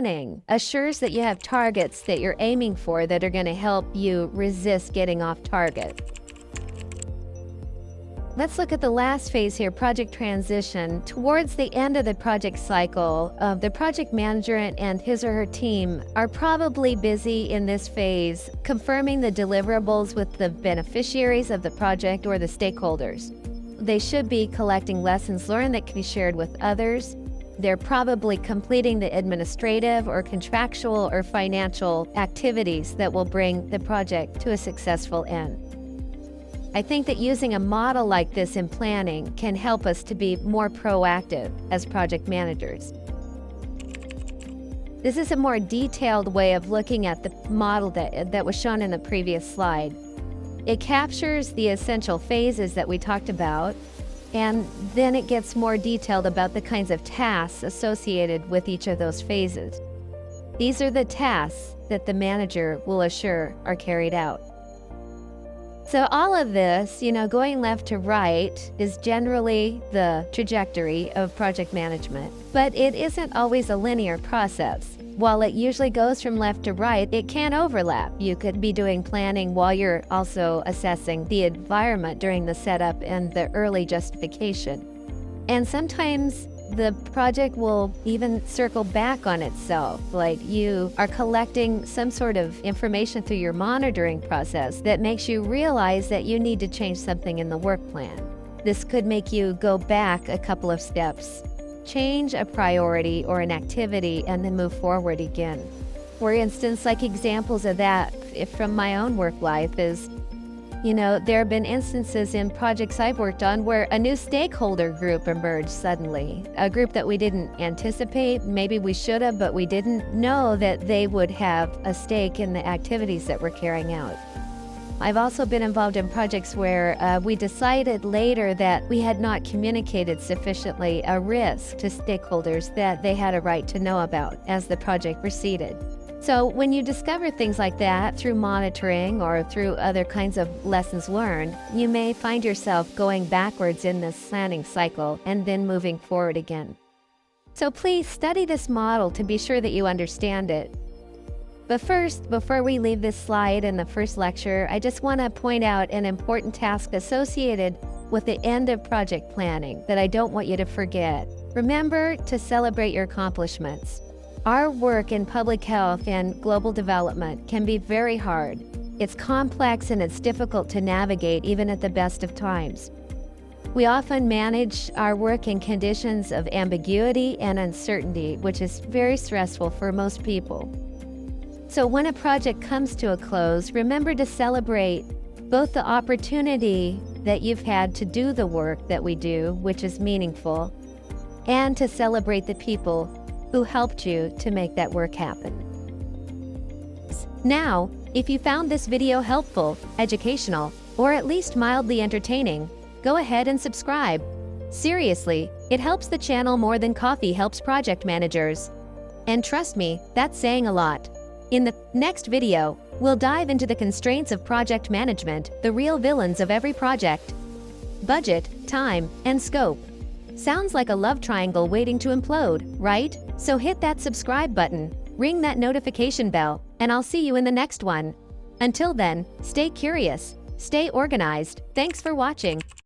Planning assures that you have targets that you're aiming for that are going to help you resist getting off target. Let's look at the last phase here, project transition. Towards the end of the project cycle, the project manager and his or her team are probably busy in this phase confirming the deliverables with the beneficiaries of the project or the stakeholders. They should be collecting lessons learned that can be shared with others. They're probably completing the administrative or contractual or financial activities that will bring the project to a successful end. I think that using a model like this in planning can help us to be more proactive as project managers. This is a more detailed way of looking at the model that was shown in the previous slide. It captures the essential phases that we talked about, and then it gets more detailed about the kinds of tasks associated with each of those phases. These are the tasks that the manager will assure are carried out. So all of this, going left to right is generally the trajectory of project management, but it isn't always a linear process. While it usually goes from left to right, it can overlap. You could be doing planning while you're also assessing the environment during the setup and the early justification. And sometimes the project will even circle back on itself, like you are collecting some sort of information through your monitoring process that makes you realize that you need to change something in the work plan. This could make you go back a couple of steps, change a priority or an activity, and then move forward again. For instance, like examples of that from my own work life is, there have been instances in projects I've worked on where a new stakeholder group emerged suddenly, a group that we didn't anticipate. Maybe we should have, but we didn't know that they would have a stake in the activities that we're carrying out. I've also been involved in projects where we decided later that we had not communicated sufficiently a risk to stakeholders that they had a right to know about as the project proceeded. So when you discover things like that through monitoring or through other kinds of lessons learned, you may find yourself going backwards in this planning cycle and then moving forward again. So please study this model to be sure that you understand it. But first, before we leave this slide in the first lecture, I just want to point out an important task associated with the end of project planning that I don't want you to forget. Remember to celebrate your accomplishments. Our work in public health and global development can be very hard. It's complex and it's difficult to navigate even at the best of times. We often manage our work in conditions of ambiguity and uncertainty, which is very stressful for most people. So when a project comes to a close, remember to celebrate both the opportunity that you've had to do the work that we do, which is meaningful, and to celebrate the people who helped you to make that work happen. Now, if you found this video helpful, educational, or at least mildly entertaining, go ahead and subscribe. Seriously, it helps the channel more than coffee helps project managers. And trust me, that's saying a lot. In the next video, we'll dive into the constraints of project management, the real villains of every project. Budget, time, and scope. Sounds like a love triangle waiting to implode, right? So hit that subscribe button, ring that notification bell, and I'll see you in the next one. Until then, stay curious, stay organized. Thanks for watching.